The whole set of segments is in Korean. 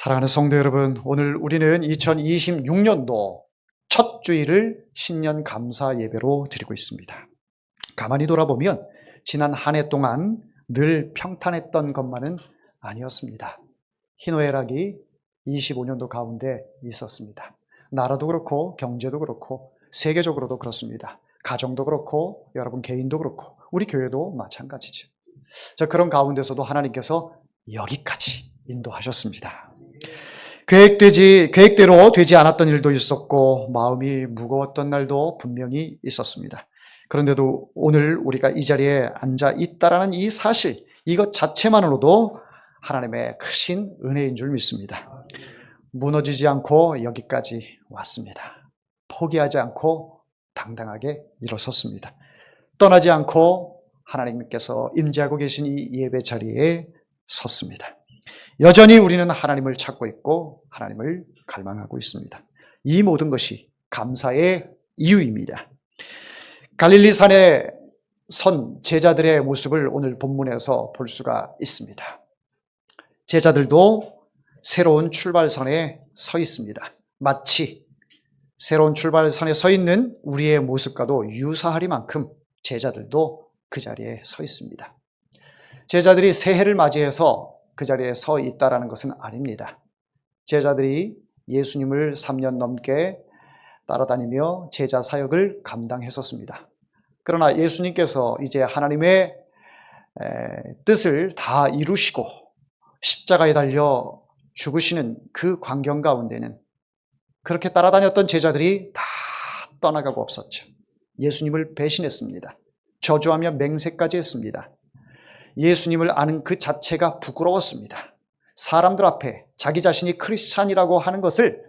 사랑하는 성도 여러분, 오늘 우리는 2026년도 첫 주일을 신년 감사 예배로 드리고 있습니다. 가만히 돌아보면 지난 한 해 동안 늘 평탄했던 것만은 아니었습니다. 희노애락이 25년도 가운데 있었습니다. 나라도 그렇고 경제도 그렇고 세계적으로도 그렇습니다. 가정도 그렇고 여러분 개인도 그렇고 우리 교회도 마찬가지죠. 그런 가운데서도 하나님께서 여기까지 인도하셨습니다. 계획대로 되지 않았던 일도 있었고 마음이 무거웠던 날도 분명히 있었습니다. 그런데도 오늘 우리가 이 자리에 앉아 있다라는 이 사실, 이것 자체만으로도 하나님의 크신 은혜인 줄 믿습니다. 무너지지 않고 여기까지 왔습니다. 포기하지 않고 당당하게 일어섰습니다. 떠나지 않고 하나님께서 임재하고 계신 이 예배 자리에 섰습니다. 여전히 우리는 하나님을 찾고 있고 하나님을 갈망하고 있습니다. 이 모든 것이 감사의 이유입니다. 갈릴리 산에 선 제자들의 모습을 오늘 본문에서 볼 수가 있습니다. 제자들도 새로운 출발선에 서 있습니다. 마치 새로운 출발선에 서 있는 우리의 모습과도 유사하리만큼 제자들도 그 자리에 서 있습니다. 제자들이 새해를 맞이해서 그 자리에 서 있다라는 것은 아닙니다. 제자들이 예수님을 3년 넘게 따라다니며 제자 사역을 감당했었습니다. 그러나 예수님께서 이제 하나님의 뜻을 다 이루시고 십자가에 달려 죽으시는 그 광경 가운데는 그렇게 따라다녔던 제자들이 다 떠나가고 없었죠. 예수님을 배신했습니다. 저주하며 맹세까지 했습니다. 예수님을 아는 그 자체가 부끄러웠습니다. 사람들 앞에 자기 자신이 크리스찬이라고 하는 것을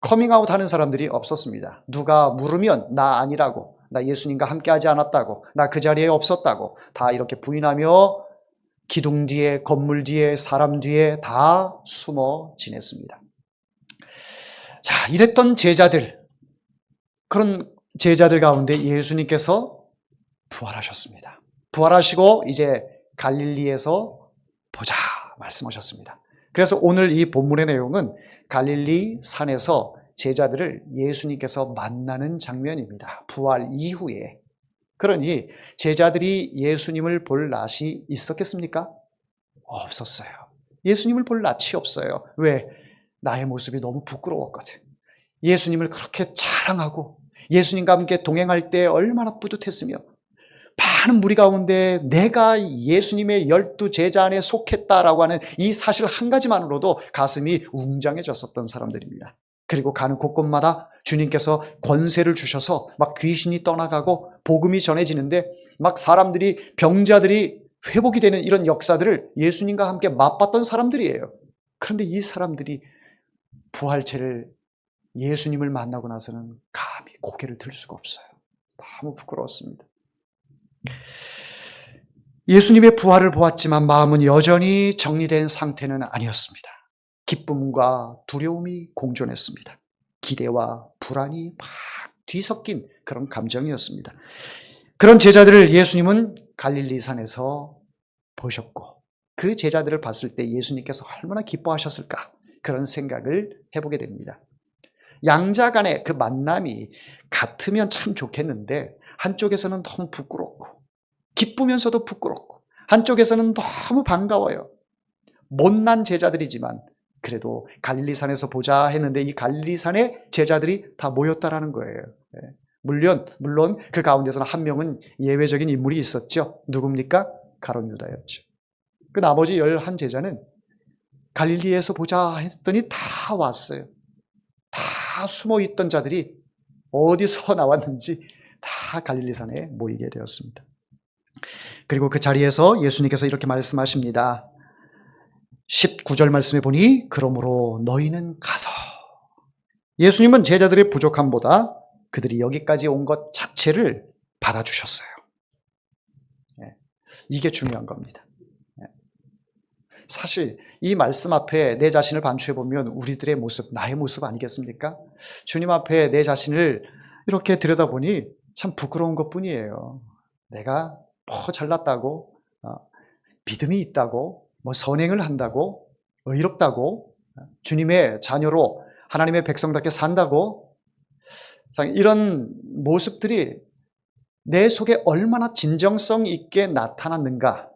커밍아웃 하는 사람들이 없었습니다. 누가 물으면 나 아니라고, 나 예수님과 함께하지 않았다고, 나 그 자리에 없었다고 다 이렇게 부인하며 기둥 뒤에, 건물 뒤에, 사람 뒤에 다 숨어 지냈습니다. 자, 이랬던 제자들, 그런 제자들 가운데 예수님께서 부활하셨습니다. 부활하시고 이제 갈릴리에서 보자 말씀하셨습니다. 그래서 오늘 이 본문의 내용은 갈릴리 산에서 제자들을 예수님께서 만나는 장면입니다. 부활 이후에. 그러니 제자들이 예수님을 볼 낯이 있었겠습니까? 없었어요. 예수님을 볼 낯이 없어요. 왜? 나의 모습이 너무 부끄러웠거든. 예수님을 그렇게 자랑하고 예수님과 함께 동행할 때 얼마나 뿌듯했으며 많은 무리 가운데 내가 예수님의 12제자 안에 속했다라고 하는 이 사실 한 가지만으로도 가슴이 웅장해졌었던 사람들입니다. 그리고 가는 곳곳마다 주님께서 권세를 주셔서 막 귀신이 떠나가고 복음이 전해지는데 막 사람들이, 병자들이 회복이 되는 이런 역사들을 예수님과 함께 맛봤던 사람들이에요. 그런데 이 사람들이 부활체를 예수님을 만나고 나서는 감히 고개를 들 수가 없어요. 너무 부끄러웠습니다. 예수님의 부활을 보았지만 마음은 여전히 정리된 상태는 아니었습니다. 기쁨과 두려움이 공존했습니다. 기대와 불안이 막 뒤섞인 그런 감정이었습니다. 그런 제자들을 예수님은 갈릴리산에서 보셨고 그 제자들을 봤을 때 예수님께서 얼마나 기뻐하셨을까 그런 생각을 해보게 됩니다. 양자 간의 그 만남이 같으면 참 좋겠는데 한쪽에서는 너무 부끄럽고 기쁘면서도 부끄럽고 한쪽에서는 너무 반가워요. 못난 제자들이지만 그래도 갈릴리산에서 보자 했는데 이 갈릴리산에 제자들이 다 모였다라는 거예요. 물론 그 가운데서는 한 명은 예외적인 인물이 있었죠. 누굽니까? 가룟 유다였죠. 그 나머지 11제자는 갈릴리에서 보자 했더니 다 왔어요. 다 숨어있던 자들이 어디서 나왔는지 다 갈릴리산에 모이게 되었습니다. 그리고 그 자리에서 예수님께서 이렇게 말씀하십니다. 19절 말씀에 보니 그러므로 너희는 가서. 예수님은 제자들의 부족함보다 그들이 여기까지 온 것 자체를 받아주셨어요. 이게 중요한 겁니다. 사실 이 말씀 앞에 내 자신을 반추해 보면 우리들의 모습, 나의 모습 아니겠습니까? 주님 앞에 내 자신을 이렇게 들여다보니 참 부끄러운 것뿐이에요. 내가 잘났다고, 믿음이 있다고, 선행을 한다고, 의롭다고 주님의 자녀로 하나님의 백성답게 산다고, 이런 모습들이 내 속에 얼마나 진정성 있게 나타났는가,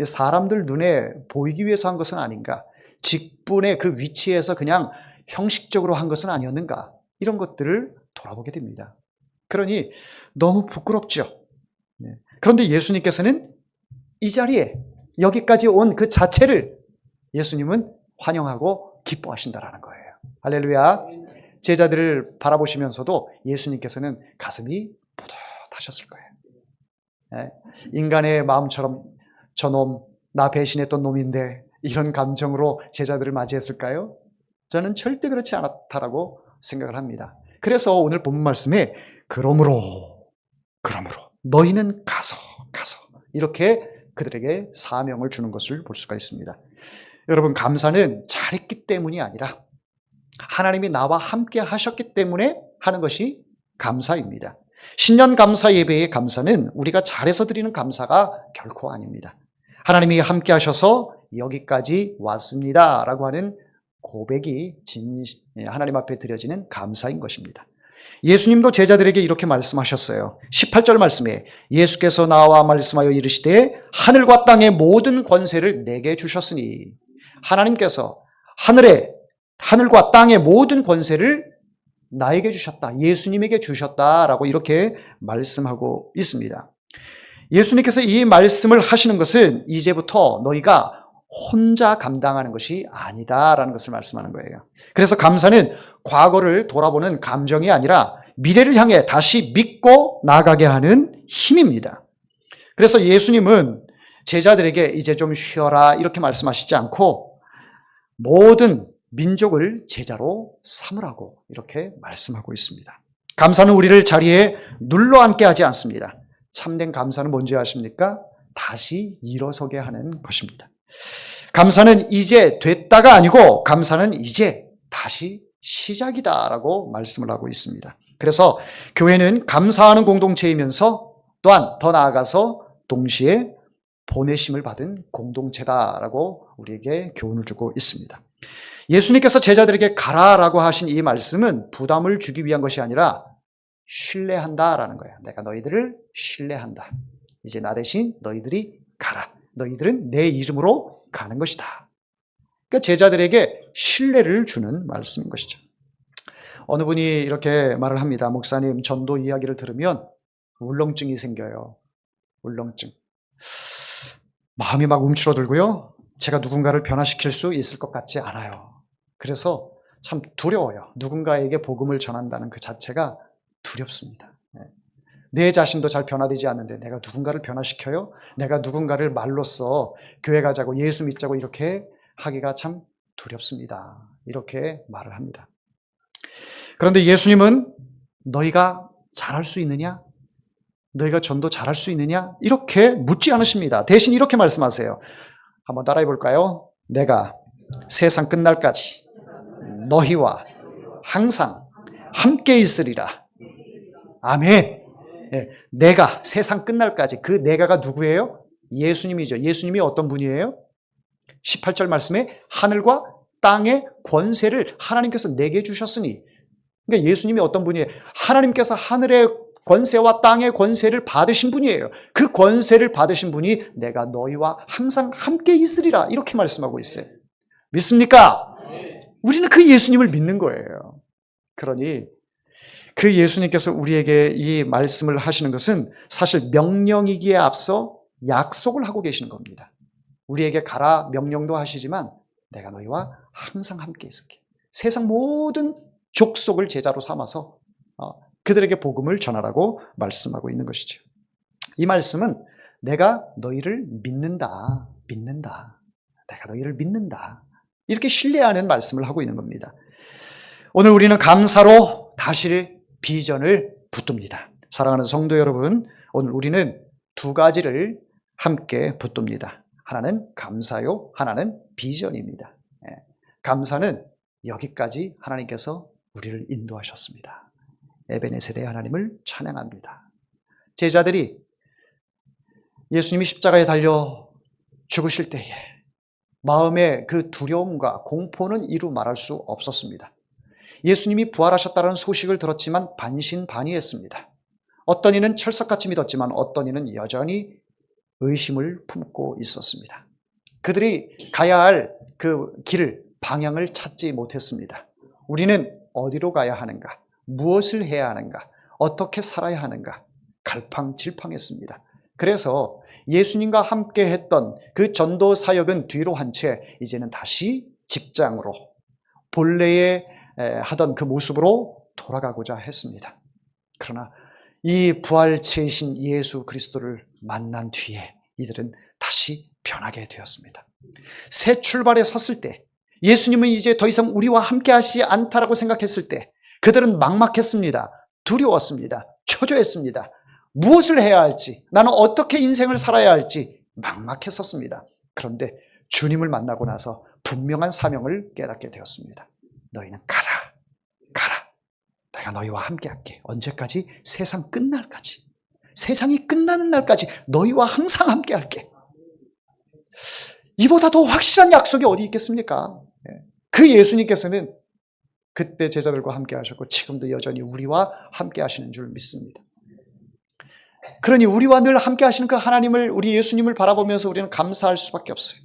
사람들 눈에 보이기 위해서 한 것은 아닌가, 직분의 그 위치에서 그냥 형식적으로 한 것은 아니었는가, 이런 것들을 돌아보게 됩니다. 그러니 너무 부끄럽죠. 그런데 예수님께서는 이 자리에 여기까지 온 그 자체를 예수님은 환영하고 기뻐하신다라는 거예요. 할렐루야. 제자들을 바라보시면서도 예수님께서는 가슴이 뿌듯하셨을 거예요. 인간의 마음처럼 저놈, 나 배신했던 놈인데, 이런 감정으로 제자들을 맞이했을까요? 저는 절대 그렇지 않았다라고 생각을 합니다. 그래서 오늘 본문 말씀에 그러므로 너희는 가서 이렇게 그들에게 사명을 주는 것을 볼 수가 있습니다. 여러분, 감사는 잘했기 때문이 아니라 하나님이 나와 함께 하셨기 때문에 하는 것이 감사입니다. 신년 감사 예배의 감사는 우리가 잘해서 드리는 감사가 결코 아닙니다. 하나님이 함께 하셔서 여기까지 왔습니다 라고 하는 고백이 하나님 앞에 드려지는 감사인 것입니다. 예수님도 제자들에게 이렇게 말씀하셨어요. 18절 말씀에 예수께서 나와 말씀하여 이르시되 하늘과 땅의 모든 권세를 내게 주셨으니, 하나님께서 하늘과 땅의 모든 권세를 나에게 주셨다, 예수님에게 주셨다라고 이렇게 말씀하고 있습니다. 예수님께서 이 말씀을 하시는 것은 이제부터 너희가 혼자 감당하는 것이 아니다라는 것을 말씀하는 거예요. 그래서 감사는 과거를 돌아보는 감정이 아니라 미래를 향해 다시 믿고 나가게 하는 힘입니다. 그래서 예수님은 제자들에게 이제 좀 쉬어라 이렇게 말씀하시지 않고 모든 민족을 제자로 삼으라고 이렇게 말씀하고 있습니다. 감사는 우리를 자리에 눌러앉게 하지 않습니다. 참된 감사는 뭔지 아십니까? 다시 일어서게 하는 것입니다. 감사는 이제 됐다가 아니고 감사는 이제 다시 시작이다라고 말씀을 하고 있습니다. 그래서 교회는 감사하는 공동체이면서 또한 더 나아가서 동시에 보내심을 받은 공동체다라고 우리에게 교훈을 주고 있습니다. 예수님께서 제자들에게 가라라고 하신 이 말씀은 부담을 주기 위한 것이 아니라 신뢰한다라는 거예요. 내가 너희들을 신뢰한다. 이제 나 대신 너희들이 가라. 너희들은 내 이름으로 가는 것이다. 그러니까 제자들에게 신뢰를 주는 말씀인 것이죠. 어느 분이 이렇게 말을 합니다. 목사님, 전도 이야기를 들으면 울렁증이 생겨요. 울렁증. 마음이 막 움츠러들고요. 제가 누군가를 변화시킬 수 있을 것 같지 않아요. 그래서 참 두려워요. 누군가에게 복음을 전한다는 그 자체가 두렵습니다. 내 자신도 잘 변화되지 않는데 내가 누군가를 변화시켜요? 내가 누군가를 말로써 교회 가자고 예수 믿자고 이렇게 하기가 참 두렵습니다. 이렇게 말을 합니다. 그런데 예수님은 너희가 잘할 수 있느냐? 너희가 전도 잘할 수 있느냐? 이렇게 묻지 않으십니다. 대신 이렇게 말씀하세요. 한번 따라해 볼까요? 내가 세상 끝날까지 너희와 항상 함께 있으리라. 아멘. 네, 내가 세상 끝날까지, 그 내가가 누구예요? 예수님이죠. 예수님이 어떤 분이에요? 18절 말씀에 하늘과 땅의 권세를 하나님께서 내게 주셨으니, 그러니까 예수님이 어떤 분이에요? 하나님께서 하늘의 권세와 땅의 권세를 받으신 분이에요. 그 권세를 받으신 분이 내가 너희와 항상 함께 있으리라 이렇게 말씀하고 있어요. 믿습니까? 우리는 그 예수님을 믿는 거예요. 그러니 그 예수님께서 우리에게 이 말씀을 하시는 것은 사실 명령이기에 앞서 약속을 하고 계시는 겁니다. 우리에게 가라 명령도 하시지만 내가 너희와 항상 함께 있을게. 세상 모든 족속을 제자로 삼아서 그들에게 복음을 전하라고 말씀하고 있는 것이죠. 이 말씀은 내가 너희를 믿는다. 내가 너희를 믿는다. 이렇게 신뢰하는 말씀을 하고 있는 겁니다. 오늘 우리는 감사로 다시 비전을 붙듭니다. 사랑하는 성도 여러분, 오늘 우리는 두 가지를 함께 붙듭니다. 하나는 감사요, 하나는 비전입니다. 감사는 여기까지 하나님께서 우리를 인도하셨습니다. 에베네셀의 하나님을 찬양합니다. 제자들이 예수님이 십자가에 달려 죽으실 때에 마음의 그 두려움과 공포는 이루 말할 수 없었습니다. 예수님이 부활하셨다는 소식을 들었지만 반신반의했습니다. 어떤 이는 철석같이 믿었지만 어떤 이는 여전히 의심을 품고 있었습니다. 그들이 가야 할 그 길을, 방향을 찾지 못했습니다. 우리는 어디로 가야 하는가? 무엇을 해야 하는가? 어떻게 살아야 하는가? 갈팡질팡했습니다. 그래서 예수님과 함께 했던 그 전도 사역은 뒤로 한 채 이제는 다시 직장으로, 본래에 하던 그 모습으로 돌아가고자 했습니다. 그러나 이 부활체이신 예수 그리스도를 만난 뒤에 이들은 다시 변하게 되었습니다. 새 출발에 섰을 때, 예수님은 이제 더 이상 우리와 함께 하시지 않다라고 생각했을 때 그들은 막막했습니다. 두려웠습니다. 초조했습니다. 무엇을 해야 할지, 나는 어떻게 인생을 살아야 할지 막막했었습니다. 그런데 주님을 만나고 나서 분명한 사명을 깨닫게 되었습니다. 너희는 가라, 가라. 내가 너희와 함께 할게. 언제까지? 세상 끝날까지. 세상이 끝나는 날까지 너희와 항상 함께 할게. 이보다 더 확실한 약속이 어디 있겠습니까? 그 예수님께서는 그때 제자들과 함께 하셨고 지금도 여전히 우리와 함께 하시는 줄 믿습니다. 그러니 우리와 늘 함께 하시는 그 하나님을, 우리 예수님을 바라보면서 우리는 감사할 수밖에 없어요.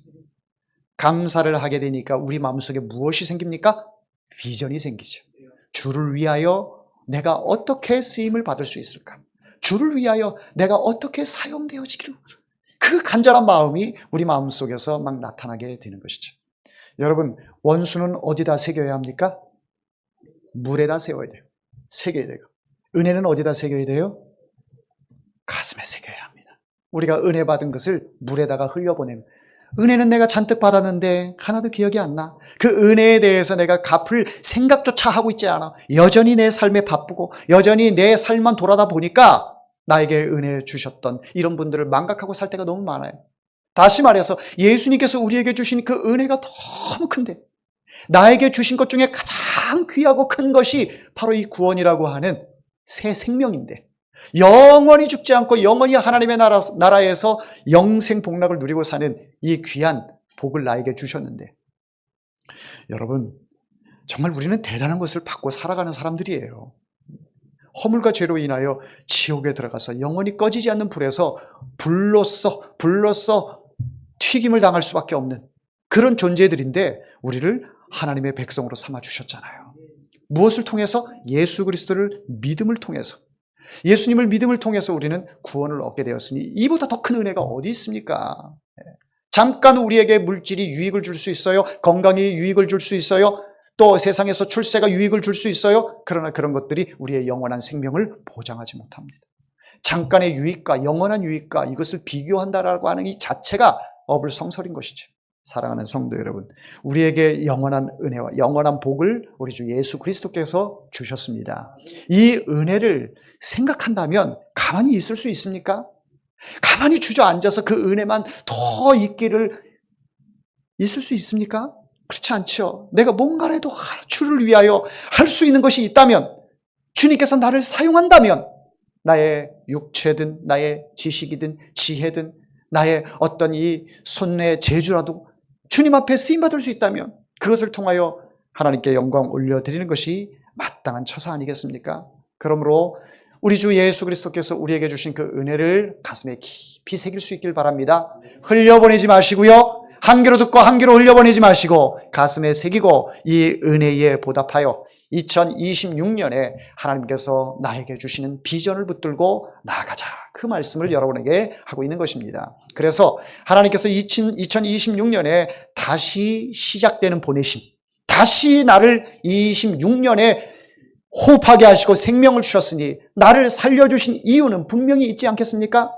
감사를 하게 되니까 우리 마음속에 무엇이 생깁니까? 비전이 생기죠. 주를 위하여 내가 어떻게 쓰임을 받을 수 있을까? 주를 위하여 내가 어떻게 사용되어지기를, 그 간절한 마음이 우리 마음속에서 막 나타나게 되는 것이죠. 여러분, 원수는 어디다 새겨야 합니까? 물에다 세워야 돼요. 새겨야 돼요. 은혜는 어디다 새겨야 돼요? 가슴에 새겨야 합니다. 우리가 은혜 받은 것을 물에다가 흘려보내면, 은혜는 내가 잔뜩 받았는데 하나도 기억이 안 나. 그 은혜에 대해서 내가 갚을 생각조차 하고 있지 않아. 여전히 내 삶에 바쁘고 여전히 내 삶만 돌아다 보니까 나에게 은혜 주셨던 이런 분들을 망각하고 살 때가 너무 많아요. 다시 말해서 예수님께서 우리에게 주신 그 은혜가 너무 큰데, 나에게 주신 것 중에 가장 귀하고 큰 것이 바로 이 구원이라고 하는 새 생명인데, 영원히 죽지 않고 영원히 하나님의 나라에서 영생 복락을 누리고 사는 이 귀한 복을 나에게 주셨는데, 여러분, 정말 우리는 대단한 것을 받고 살아가는 사람들이에요. 허물과 죄로 인하여 지옥에 들어가서 영원히 꺼지지 않는 불에서 불로써 튀김을 당할 수밖에 없는 그런 존재들인데, 우리를 하나님의 백성으로 삼아주셨잖아요. 무엇을 통해서? 예수 그리스도를 믿음을 통해서, 예수님을 믿음을 통해서 우리는 구원을 얻게 되었으니 이보다 더 큰 은혜가 어디 있습니까? 잠깐 우리에게 물질이 유익을 줄 수 있어요. 건강이 유익을 줄 수 있어요. 또 세상에서 출세가 유익을 줄 수 있어요. 그러나 그런 것들이 우리의 영원한 생명을 보장하지 못합니다. 잠깐의 유익과 영원한 유익과 이것을 비교한다라고 하는 이 자체가 어불성설인 것이죠. 사랑하는 성도 여러분, 우리에게 영원한 은혜와 영원한 복을 우리 주 예수 그리스도께서 주셨습니다. 이 은혜를 생각한다면 가만히 있을 수 있습니까? 가만히 주저앉아서 그 은혜만 더 있을 수 있습니까? 그렇지 않죠. 내가 뭔가라도 주를 위하여 할 수 있는 것이 있다면, 주님께서 나를 사용한다면, 나의 육체든 나의 지식이든 지혜든 나의 어떤 이 손의 재주라도 주님 앞에 쓰임받을 수 있다면 그것을 통하여 하나님께 영광 올려드리는 것이 마땅한 처사 아니겠습니까? 그러므로 우리 주 예수 그리스도께서 우리에게 주신 그 은혜를 가슴에 깊이 새길 수 있길 바랍니다. 흘려보내지 마시고요, 한 귀로 듣고 한 귀로 흘려보내지 마시고 가슴에 새기고 이 은혜에 보답하여 2026년에 하나님께서 나에게 주시는 비전을 붙들고 나아가자, 그 말씀을 여러분에게 하고 있는 것입니다. 그래서 하나님께서 2026년에 다시 시작되는 보내심, 다시 나를 26년에 호흡하게 하시고 생명을 주셨으니 나를 살려주신 이유는 분명히 있지 않겠습니까?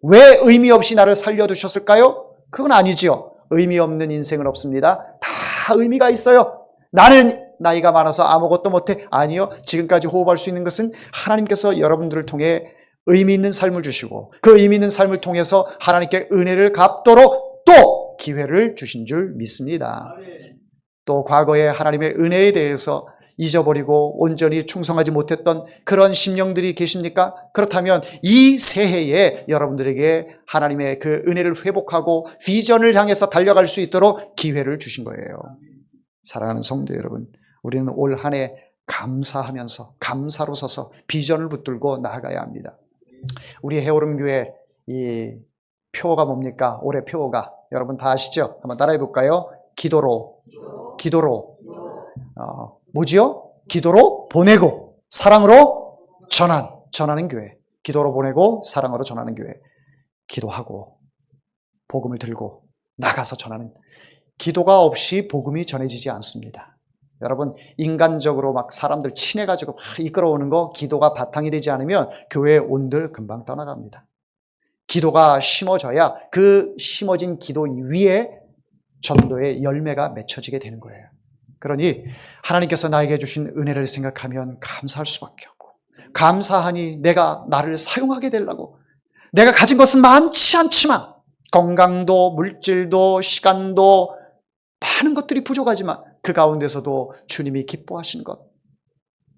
왜 의미 없이 나를 살려두셨을까요? 그건 아니지요. 의미 없는 인생은 없습니다. 다 의미가 있어요. 나는 나이가 많아서 아무것도 못해. 아니요. 지금까지 호흡할 수 있는 것은 하나님께서 여러분들을 통해 의미 있는 삶을 주시고 그 의미 있는 삶을 통해서 하나님께 은혜를 갚도록 또 기회를 주신 줄 믿습니다. 또 과거에 하나님의 은혜에 대해서 잊어버리고 온전히 충성하지 못했던 그런 심령들이 계십니까? 그렇다면 이 새해에 여러분들에게 하나님의 그 은혜를 회복하고 비전을 향해서 달려갈 수 있도록 기회를 주신 거예요. 사랑하는 성도 여러분, 우리는 올 한 해 감사하면서 감사로 서서 비전을 붙들고 나아가야 합니다. 우리 해오름교회 이 표어가 뭡니까? 올해 표어가 여러분 다 아시죠? 한번 따라해 볼까요? 기도로 뭐지요? 기도로 보내고 사랑으로 전하는 교회. 기도로 보내고 사랑으로 전하는 교회. 기도하고 복음을 들고 나가서 전하는. 기도가 없이 복음이 전해지지 않습니다. 여러분, 인간적으로 막 사람들 친해가지고 막 이끌어오는 거 기도가 바탕이 되지 않으면 교회 온들 금방 떠나갑니다. 기도가 심어져야 그 심어진 기도 위에 전도의 열매가 맺혀지게 되는 거예요. 그러니 하나님께서 나에게 주신 은혜를 생각하면 감사할 수밖에 없고, 감사하니 내가 나를 사용하게 되려고. 내가 가진 것은 많지 않지만 건강도 물질도 시간도 많은 것들이 부족하지만 그 가운데서도 주님이 기뻐하신 것,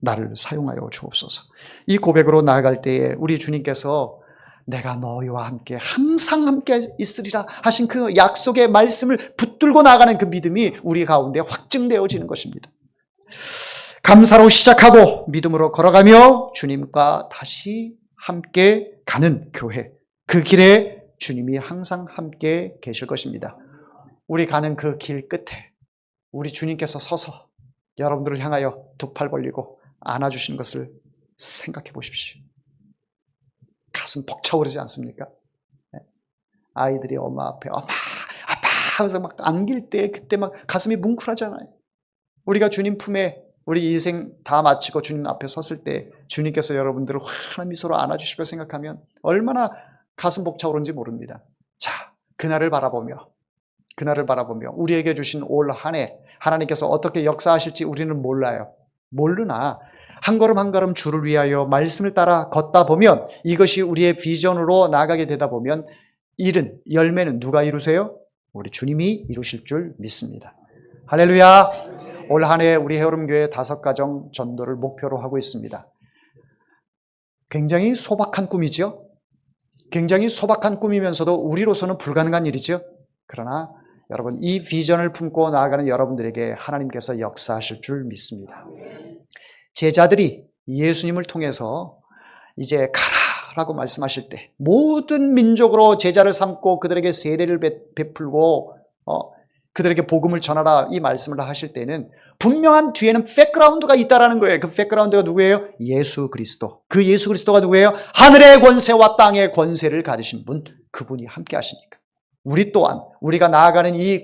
나를 사용하여 주옵소서. 이 고백으로 나아갈 때에 우리 주님께서 내가 너희와 함께 항상 함께 있으리라 하신 그 약속의 말씀을 붙들고 나아가는 그 믿음이 우리 가운데 확증되어지는 것입니다. 감사로 시작하고 믿음으로 걸어가며 주님과 다시 함께 가는 교회, 그 길에 주님이 항상 함께 계실 것입니다. 우리 가는 그 길 끝에 우리 주님께서 서서 여러분들을 향하여 두 팔 벌리고 안아주시는 것을 생각해 보십시오. 가슴 벅차오르지 않습니까? 아이들이 엄마 앞에 엄마 아빠 하면서 막 안길 때 그때 막 가슴이 뭉클하잖아요. 우리가 주님 품에 우리 인생 다 마치고 주님 앞에 섰을 때 주님께서 여러분들을 환한 미소로 안아주실 걸 생각하면 얼마나 가슴 벅차오르는지 모릅니다. 자, 그날을 바라보며 우리에게 주신 올 한 해 하나님께서 어떻게 역사하실지 우리는 몰라요. 모르나 한 걸음 한 걸음 주를 위하여 말씀을 따라 걷다 보면 이것이 우리의 비전으로 나아가게 되다 보면 열매는 누가 이루세요? 우리 주님이 이루실 줄 믿습니다. 할렐루야. 올 한 해 우리 해오름교회 5가정 전도를 목표로 하고 있습니다. 굉장히 소박한 꿈이죠. 굉장히 소박한 꿈이면서도 우리로서는 불가능한 일이죠. 그러나 여러분, 이 비전을 품고 나아가는 여러분들에게 하나님께서 역사하실 줄 믿습니다. 제자들이 예수님을 통해서 이제 가라라고 말씀하실 때 모든 민족으로 제자를 삼고 그들에게 세례를 베풀고 그들에게 복음을 전하라 이 말씀을 하실 때는 분명한 뒤에는 백그라운드가 있다라는 거예요. 그 백그라운드가 누구예요? 예수 그리스도. 그 예수 그리스도가 누구예요? 하늘의 권세와 땅의 권세를 가지신 분, 그분이 함께 하시니까. 우리 또한 우리가 나아가는 이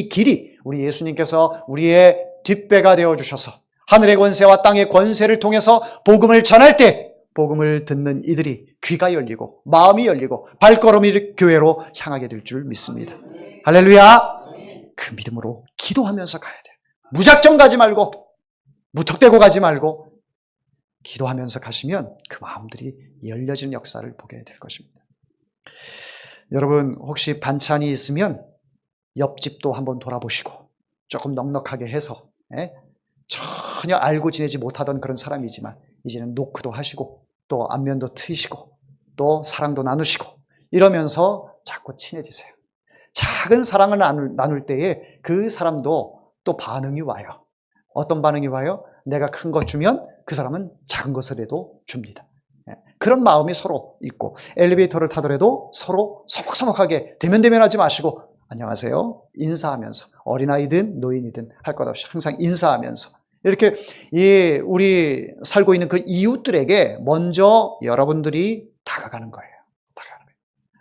길이 우리 예수님께서 우리의 뒷배가 되어주셔서 하늘의 권세와 땅의 권세를 통해서 복음을 전할 때 복음을 듣는 이들이 귀가 열리고 마음이 열리고 발걸음이 교회로 향하게 될 줄 믿습니다. 할렐루야. 그 믿음으로 기도하면서 가야 돼요. 무작정 가지 말고 무턱대고 가지 말고 기도하면서 가시면 그 마음들이 열려지는 역사를 보게 될 것입니다. 여러분, 혹시 반찬이 있으면 옆집도 한번 돌아보시고 조금 넉넉하게 해서 전혀 알고 지내지 못하던 그런 사람이지만 이제는 노크도 하시고 또 안면도 트이시고 또 사랑도 나누시고 이러면서 자꾸 친해지세요. 작은 사랑을 나눌 때에 그 사람도 또 반응이 와요. 어떤 반응이 와요? 내가 큰 것 주면 그 사람은 작은 것을라도 줍니다. 그런 마음이 서로 있고 엘리베이터를 타더라도 서로 서먹서먹하게 대면대면하지 마시고 안녕하세요 인사하면서 어린아이든 노인이든 할 것 없이 항상 인사하면서 이렇게 우리 살고 있는 그 이웃들에게 먼저 여러분들이 다가가는 거예요.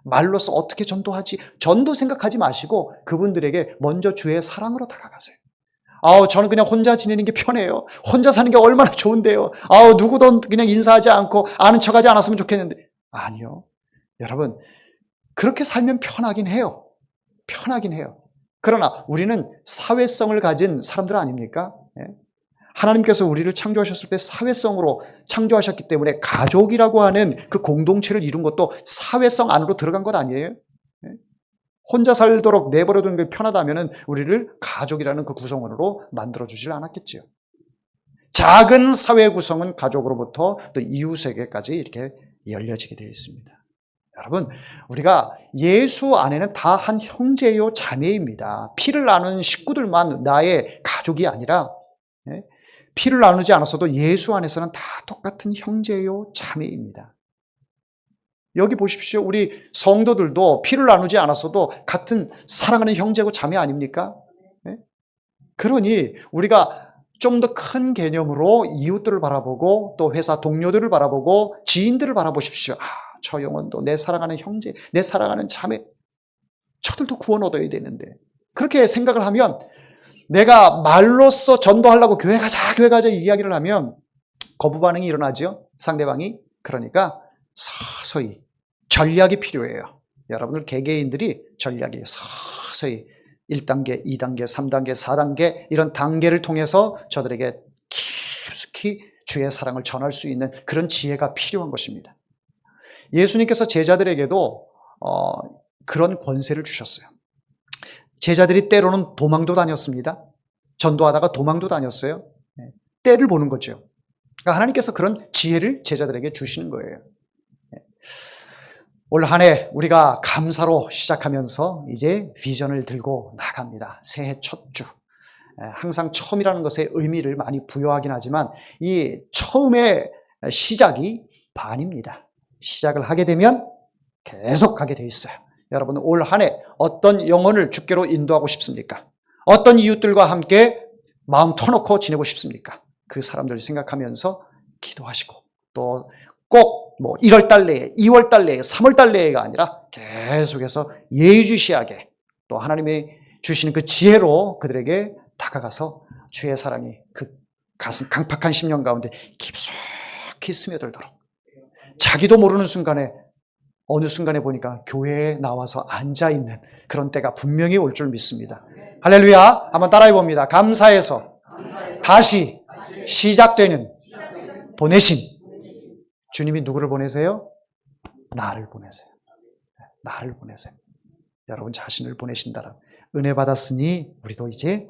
말로써 어떻게 전도하지? 전도 생각하지 마시고 그분들에게 먼저 주의 사랑으로 다가가세요. 저는 그냥 혼자 지내는 게 편해요. 혼자 사는 게 얼마나 좋은데요. 누구도 그냥 인사하지 않고 아는 척하지 않았으면 좋겠는데. 아니요. 여러분, 그렇게 살면 편하긴 해요. 편하긴 해요. 그러나 우리는 사회성을 가진 사람들 아닙니까? 하나님께서 우리를 창조하셨을 때 사회성으로 창조하셨기 때문에 가족이라고 하는 그 공동체를 이룬 것도 사회성 안으로 들어간 것 아니에요? 혼자 살도록 내버려두는 게 편하다면 우리를 가족이라는 그 구성원으로 만들어주질 않았겠지요. 작은 사회 구성은 가족으로부터 또 이웃에게까지 이렇게 열려지게 되어 있습니다. 여러분, 우리가 예수 안에는 다 한 형제요 자매입니다. 피를 나눈 식구들만 나의 가족이 아니라 피를 나누지 않았어도 예수 안에서는 다 똑같은 형제요 자매입니다. 여기 보십시오. 우리 성도들도 피를 나누지 않았어도 같은 사랑하는 형제고 자매 아닙니까? 그러니 우리가 좀 더 큰 개념으로 이웃들을 바라보고 또 회사 동료들을 바라보고 지인들을 바라보십시오. 저 영혼도 내 사랑하는 형제, 내 사랑하는 자매, 저들도 구원 얻어야 되는데, 그렇게 생각을 하면 내가 말로써 전도하려고 교회 가자 이야기를 하면 거부 반응이 일어나죠. 상대방이. 그러니까 서서히 전략이 필요해요. 여러분들 개개인들이 전략이 서서히 1단계, 2단계, 3단계, 4단계 이런 단계를 통해서 저들에게 깊숙이 주의 사랑을 전할 수 있는 그런 지혜가 필요한 것입니다. 예수님께서 제자들에게도 그런 권세를 주셨어요. 제자들이 때로는 도망도 다녔습니다. 전도하다가 도망도 다녔어요. 때를 보는 거죠. 그러니까 하나님께서 그런 지혜를 제자들에게 주시는 거예요. 올 한 해 우리가 감사로 시작하면서 이제 비전을 들고 나갑니다. 새해 첫 주. 항상 처음이라는 것에 의미를 많이 부여하긴 하지만 이 처음의 시작이 반입니다. 시작을 하게 되면 계속 가게 돼 있어요. 여러분, 올 한 해 어떤 영혼을 주께로 인도하고 싶습니까? 어떤 이웃들과 함께 마음 터놓고 지내고 싶습니까? 그 사람들 생각하면서 기도하시고 또 꼭 1월 내에, 2월 내에, 3월 내에가 아니라 계속해서 예의주시하게 또 하나님이 주시는 그 지혜로 그들에게 다가가서 주의 사랑이 그 가슴 강팍한 심령 가운데 깊숙이 스며들도록, 자기도 모르는 순간에 어느 순간에 보니까 교회에 나와서 앉아있는 그런 때가 분명히 올 줄 믿습니다. 할렐루야. 한번 따라해 봅니다. 감사해서 다시 시작되는 보내심. 주님이 누구를 보내세요? 나를 보내세요. 나를 보내세요. 여러분 자신을 보내신다라. 은혜 받았으니 우리도 이제